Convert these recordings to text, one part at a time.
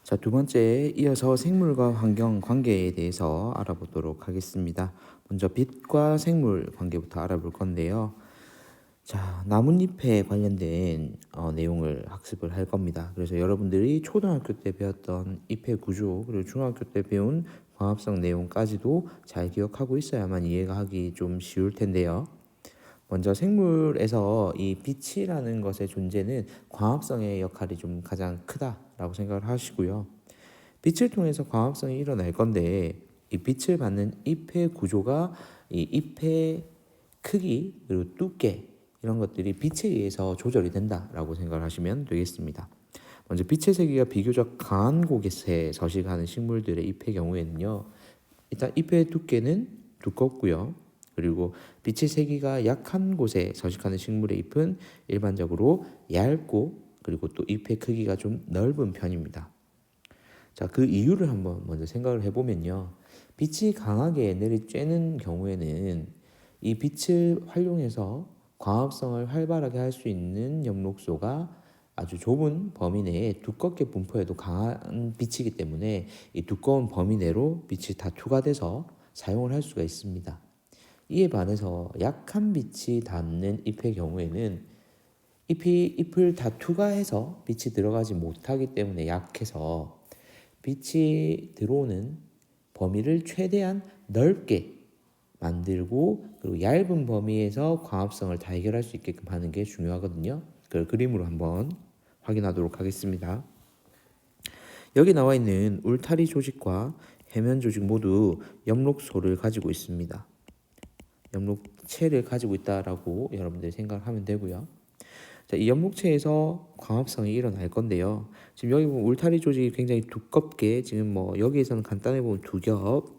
자, 두 번째 이어서 생물과 환경 관계에 대해서 알아보도록 하겠습니다. 먼저 빛과 생물 관계부터 알아볼 건데요. 자, 나뭇잎에 관련된 내용을 학습을 할 겁니다. 그래서 여러분들이 초등학교 때 배웠던 잎의 구조, 그리고 중학교 때 배운 광합성 내용까지도 잘 기억하고 있어야만 이해가 하기 좀 쉬울 텐데요. 먼저 생물에서 이 빛이라는 것의 존재는 광합성의 역할이 좀 가장 크다라고 생각을 하시고요. 빛을 통해서 광합성이 일어날 건데 이 빛을 받는 잎의 구조가 이 잎의 크기 그리고 두께 이런 것들이 빛에 의해서 조절이 된다라고 생각을 하시면 되겠습니다. 먼저 빛의 세기가 비교적 강한 곳에 서식하는 식물들의 잎의 경우에는요. 일단 잎의 두께는 두껍고요. 그리고 빛의 세기가 약한 곳에 서식하는 식물의 잎은 일반적으로 얇고 그리고 또 잎의 크기가 좀 넓은 편입니다. 자, 그 이유를 한번 먼저 생각을 해보면요. 빛이 강하게 내리쬐는 경우에는 이 빛을 활용해서 광합성을 활발하게 할 수 있는 엽록소가 아주 좁은 범위 내에 두껍게 분포해도 강한 빛이기 때문에 이 두꺼운 범위 내로 빛이 다 투과돼서 사용을 할 수가 있습니다. 이에 반해서 약한 빛이 닿는 잎의 경우에는 잎을 다 투과해서 빛이 들어가지 못하기 때문에 약해서 빛이 들어오는 범위를 최대한 넓게 만들고 그리고 얇은 범위에서 광합성을 다 해결할 수 있게끔 하는 게 중요하거든요. 그걸 그림으로 한번 확인하도록 하겠습니다. 여기 나와 있는 울타리 조직과 해면 조직 모두 엽록소를 가지고 있습니다. 엽록체를 가지고 있다라고 여러분들이 생각하면 되고요. 자, 이 엽록체에서 광합성이 일어날 건데요. 지금 여기 보면 울타리 조직이 굉장히 두껍게 지금 뭐 여기에서는 간단히 보면 두 겹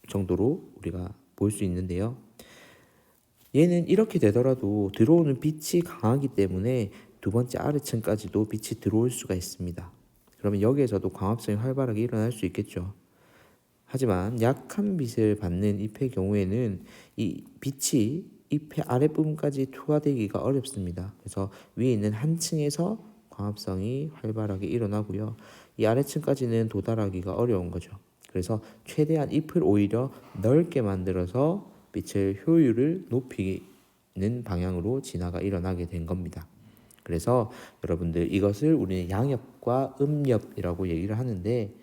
정도로 우리가 볼 수 있는데요. 얘는 이렇게 되더라도 들어오는 빛이 강하기 때문에 두 번째 아래층까지도 빛이 들어올 수가 있습니다. 그러면 여기에서도 광합성이 활발하게 일어날 수 있겠죠. 하지만 약한 빛을 받는 잎의 경우에는 이 빛이 잎의 아랫부분까지 투과되기가 어렵습니다. 그래서 위에 있는 한 층에서 광합성이 활발하게 일어나고요. 이 아래층까지는 도달하기가 어려운 거죠. 그래서 최대한 잎을 오히려 넓게 만들어서 빛의 효율을 높이는 방향으로 진화가 일어나게 된 겁니다. 그래서 여러분들 이것을 우리는 양엽과 음엽이라고 얘기를 하는데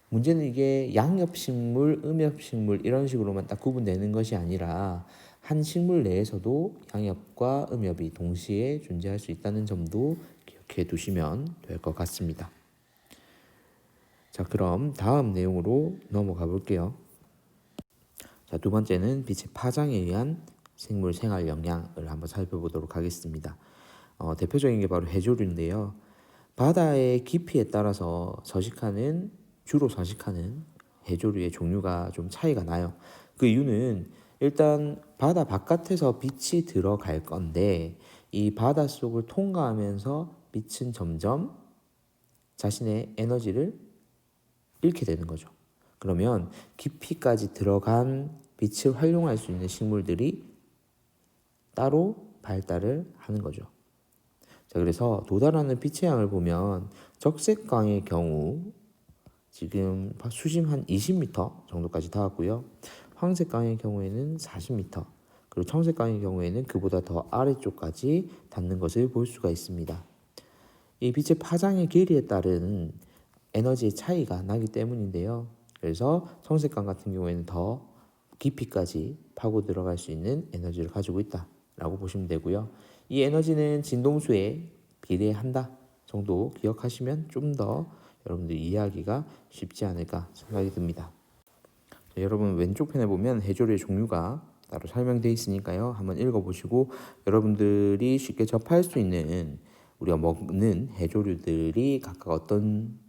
문제는 이게 양엽식물, 음엽식물 이런 식으로만 딱 구분되는 것이 아니라 한 식물 내에서도 양엽과 음엽이 동시에 존재할 수 있다는 점도 기억해 두시면 될 것 같습니다. 자, 그럼 다음 내용으로 넘어가 볼게요. 자, 두 번째는 빛의 파장에 의한 생물 생활 영향을 한번 살펴보도록 하겠습니다. 대표적인 게 바로 해조류인데요. 바다의 깊이에 따라서 주로 서식하는 해조류의 종류가 좀 차이가 나요. 그 이유는 일단 바다 바깥에서 빛이 들어갈 건데 이 바다 속을 통과하면서 빛은 점점 자신의 에너지를 잃게 되는 거죠. 그러면 깊이까지 들어간 빛을 활용할 수 있는 식물들이 따로 발달을 하는 거죠. 자, 그래서 도달하는 빛의 양을 보면 적색강의 경우 지금 수심 한 20m 정도까지 닿았고요. 황색강의 경우에는 40m, 그리고 청색강의 경우에는 그보다 더 아래쪽까지 닿는 것을 볼 수가 있습니다. 이 빛의 파장의 길이에 따른 에너지의 차이가 나기 때문인데요. 그래서 청색강 같은 경우에는 더 깊이까지 파고 들어갈 수 있는 에너지를 가지고 있다라고 보시면 되고요. 이 에너지는 진동수에 비례한다 정도 기억하시면 좀 더 여러분들 이해하기가 쉽지 않을까 생각이 듭니다. 자, 여러분 왼쪽 편에 보면 해조류의 종류가 따로 설명되어 있으니까요. 한번 읽어보시고 여러분들이 쉽게 접할 수 있는 우리가 먹는 해조류들이 각각 어떤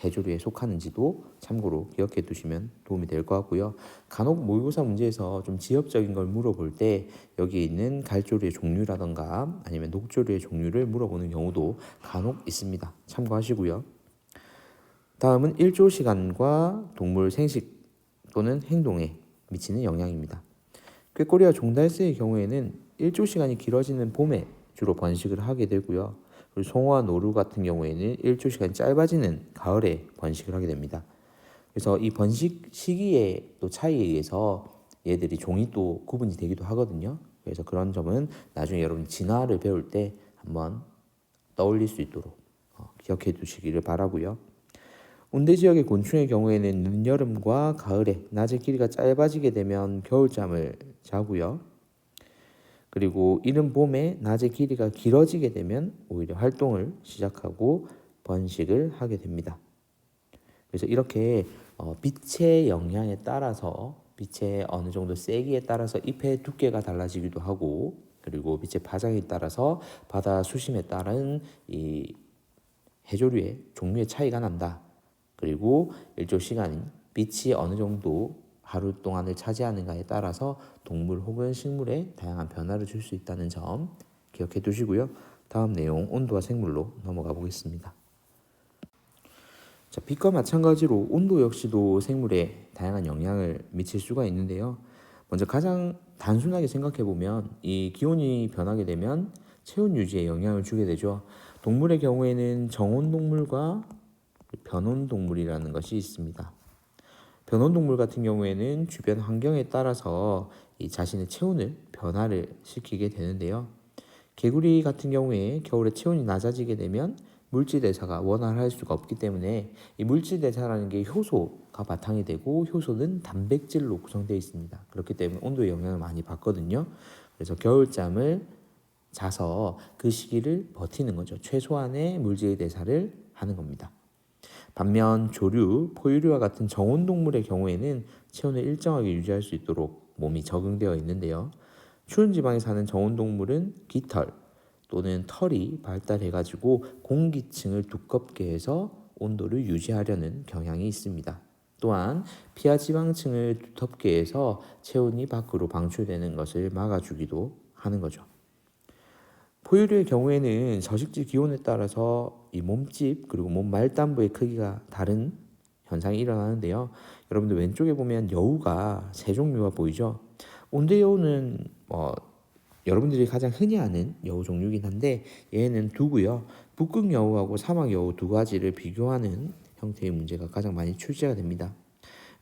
해조류에 속하는지도 참고로 기억해 두시면 도움이 될 것 같고요. 간혹 모의고사 문제에서 좀 지역적인 걸 물어볼 때 여기에 있는 갈조류의 종류라던가 아니면 녹조류의 종류를 물어보는 경우도 간혹 있습니다. 참고하시고요. 다음은 일조 시간과 동물 생식 또는 행동에 미치는 영향입니다. 꾀꼬리와 종달새의 경우에는 일조 시간이 길어지는 봄에 주로 번식을 하게 되고요. 그리고 송어와 노루 같은 경우에는 일조 시간이 짧아지는 가을에 번식을 하게 됩니다. 그래서 이 번식 시기의 또 차이에 의해서 얘들이 종이 또 구분이 되기도 하거든요. 그래서 그런 점은 나중에 여러분 진화를 배울 때 한번 떠올릴 수 있도록 기억해 두시기를 바라고요. 온대 지역의 곤충의 경우에는 늦여름과 가을에 낮의 길이가 짧아지게 되면 겨울잠을 자고요. 그리고 이른 봄에 낮의 길이가 길어지게 되면 오히려 활동을 시작하고 번식을 하게 됩니다. 그래서 이렇게 빛의 영향에 따라서 빛의 어느 정도 세기에 따라서 잎의 두께가 달라지기도 하고, 그리고 빛의 파장에 따라서 바다 수심에 따른 이 해조류의 종류의 차이가 난다. 그리고 일조 시간인 빛이 어느 정도 하루 동안을 차지하는가에 따라서 동물 혹은 식물에 다양한 변화를 줄 수 있다는 점 기억해 두시고요. 다음 내용 온도와 생물로 넘어가 보겠습니다. 자, 빛과 마찬가지로 온도 역시도 생물에 다양한 영향을 미칠 수가 있는데요. 먼저 가장 단순하게 생각해 보면 이 기온이 변하게 되면 체온 유지에 영향을 주게 되죠. 동물의 경우에는 정온 동물과 변온 동물이라는 것이 있습니다. 변온 동물 같은 경우에는 주변 환경에 따라서 이 자신의 체온을 변화를 시키게 되는데요. 개구리 같은 경우에 겨울에 체온이 낮아지게 되면 물질 대사가 원활할 수가 없기 때문에 이 물질 대사라는 게 효소가 바탕이 되고, 효소는 단백질로 구성되어 있습니다. 그렇기 때문에 온도에 영향을 많이 받거든요. 그래서 겨울잠을 자서 그 시기를 버티는 거죠. 최소한의 물질 대사를 하는 겁니다. 반면 조류, 포유류와 같은 정온 동물의 경우에는 체온을 일정하게 유지할 수 있도록 몸이 적응되어 있는데요. 추운 지방에 사는 정온 동물은 깃털 또는 털이 발달해가지고 공기층을 두껍게 해서 온도를 유지하려는 경향이 있습니다. 또한 피하 지방층을 두텁게 해서 체온이 밖으로 방출되는 것을 막아주기도 하는 거죠. 포유류의 경우에는 서식지 기온에 따라서 이 몸집 그리고 몸 말단부의 크기가 다른 현상이 일어나는데요. 여러분들 왼쪽에 보면 여우가 세 종류가 보이죠. 온대 여우는 여러분들이 가장 흔히 아는 여우 종류이긴 한데 얘는 두고요. 북극 여우하고 사막 여우 두 가지를 비교하는 형태의 문제가 가장 많이 출제가 됩니다.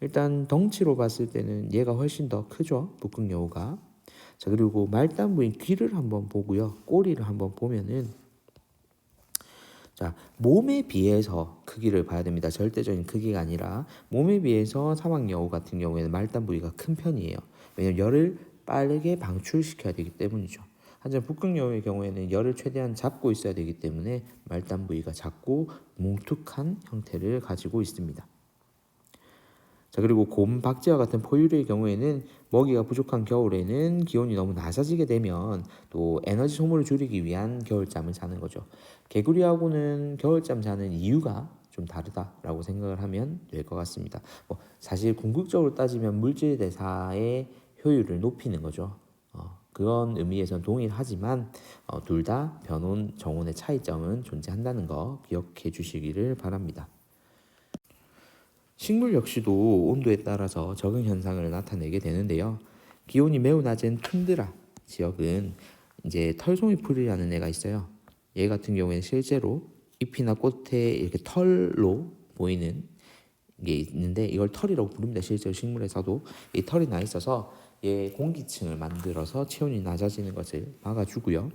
일단 덩치로 봤을 때는 얘가 훨씬 더 크죠. 북극 여우가. 자, 그리고 말단부인 귀를 한번 보고요. 꼬리를 한번 보면은 자, 몸에 비해서 크기를 봐야 됩니다. 절대적인 크기가 아니라 몸에 비해서 사막 여우 같은 경우에는 말단 부위가 큰 편이에요. 왜냐하면 열을 빠르게 방출시켜야 되기 때문이죠. 하지만 북극 여우의 경우에는 열을 최대한 잡고 있어야 되기 때문에 말단 부위가 작고 뭉툭한 형태를 가지고 있습니다. 자, 그리고 곰, 박쥐와 같은 포유류의 경우에는 먹이가 부족한 겨울에는 기온이 너무 낮아지게 되면 또 에너지 소모를 줄이기 위한 겨울잠을 자는 거죠. 개구리하고는 겨울잠 자는 이유가 좀 다르다라고 생각을 하면 될 것 같습니다. 사실 궁극적으로 따지면 물질 대사의 효율을 높이는 거죠. 그런 의미에서는 동일하지만 둘 다 변온, 정온의 차이점은 존재한다는 거 기억해 주시기를 바랍니다. 식물 역시도 온도에 따라서 적응 현상을 나타내게 되는데요. 기온이 매우 낮은 툰드라 지역은 이제 털송이 풀이라는 애가 있어요. 얘 같은 경우에는 실제로 잎이나 꽃에 이렇게 털로 보이는 게 있는데 이걸 털이라고 부릅니다. 실제로 식물에서도 이 털이 나 있어서 얘 공기층을 만들어서 체온이 낮아지는 것을 막아주고요.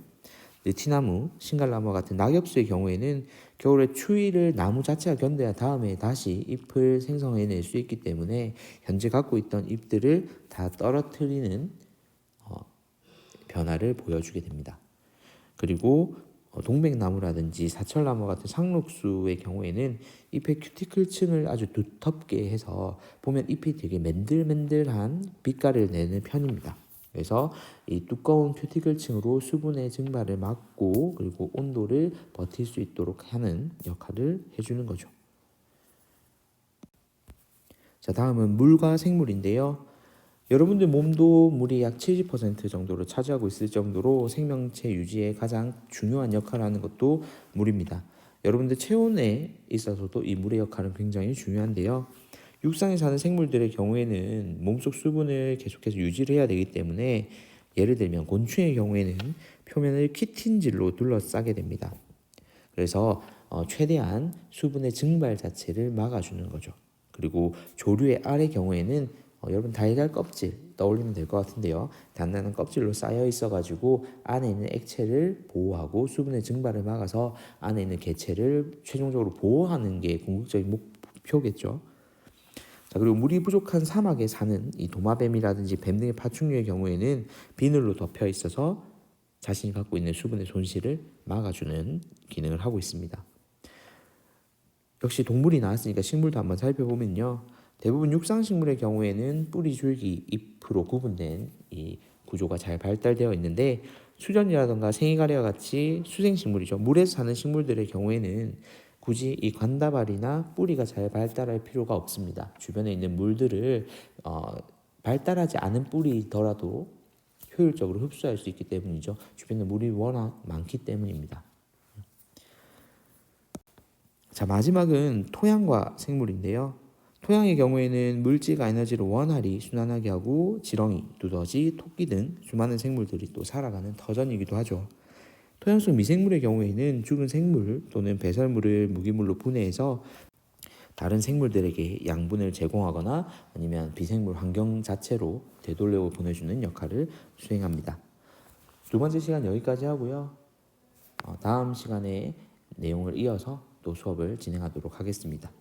느티나무, 신갈나무 같은 낙엽수의 경우에는 겨울에 추위를 나무 자체가 견뎌야 다음에 다시 잎을 생성해낼 수 있기 때문에 현재 갖고 있던 잎들을 다 떨어뜨리는 변화를 보여주게 됩니다. 그리고 동백나무라든지 사철나무 같은 상록수의 경우에는 잎의 큐티클층을 아주 두텁게 해서 보면 잎이 되게 맨들맨들한 빛깔을 내는 편입니다. 그래서 이 두꺼운 큐티클층으로 수분의 증발을 막고 그리고 온도를 버틸 수 있도록 하는 역할을 해주는 거죠. 자, 다음은 물과 생물인데요. 여러분들 몸도 물이 약 70% 정도를 차지하고 있을 정도로 생명체 유지에 가장 중요한 역할을 하는 것도 물입니다. 여러분들 체온에 있어서도 이 물의 역할은 굉장히 중요한데요. 육상에 사는 생물들의 경우에는 몸속 수분을 계속해서 유지를 해야 되기 때문에 예를 들면 곤충의 경우에는 표면을 키틴질로 둘러싸게 됩니다. 그래서 최대한 수분의 증발 자체를 막아주는 거죠. 그리고 조류의 알의 경우에는 여러분 달걀 껍질 떠올리면 될 것 같은데요. 단단한 껍질로 쌓여 있어가지고 안에 있는 액체를 보호하고 수분의 증발을 막아서 안에 있는 개체를 최종적으로 보호하는 게 궁극적인 목표겠죠. 자, 그리고 물이 부족한 사막에 사는 이 도마뱀이라든지 뱀 등의 파충류의 경우에는 비늘로 덮여 있어서 자신이 갖고 있는 수분의 손실을 막아주는 기능을 하고 있습니다. 역시 동물이 나왔으니까 식물도 한번 살펴보면요. 대부분 육상식물의 경우에는 뿌리, 줄기, 잎으로 구분된 이 구조가 잘 발달되어 있는데 수전이라든가 생이가래와 같이 수생식물이죠. 물에서 사는 식물들의 경우에는 굳이 이 관다발이나 뿌리가 잘 발달할 필요가 없습니다. 주변에 있는 물들을 발달하지 않은 뿌리더라도 효율적으로 흡수할 수 있기 때문이죠. 주변에 물이 워낙 많기 때문입니다. 자, 마지막은 토양과 생물인데요. 토양의 경우에는 물질과 에너지를 원활히 순환하게 하고 지렁이, 두더지, 토끼 등 수많은 생물들이 또 살아가는 터전이기도 하죠. 토양 속 미생물의 경우에는 죽은 생물 또는 배설물을 무기물로 분해해서 다른 생물들에게 양분을 제공하거나 아니면 비생물 환경 자체로 되돌려 보내주는 역할을 수행합니다. 두 번째 시간 여기까지 하고요. 다음 시간에 내용을 이어서 또 수업을 진행하도록 하겠습니다.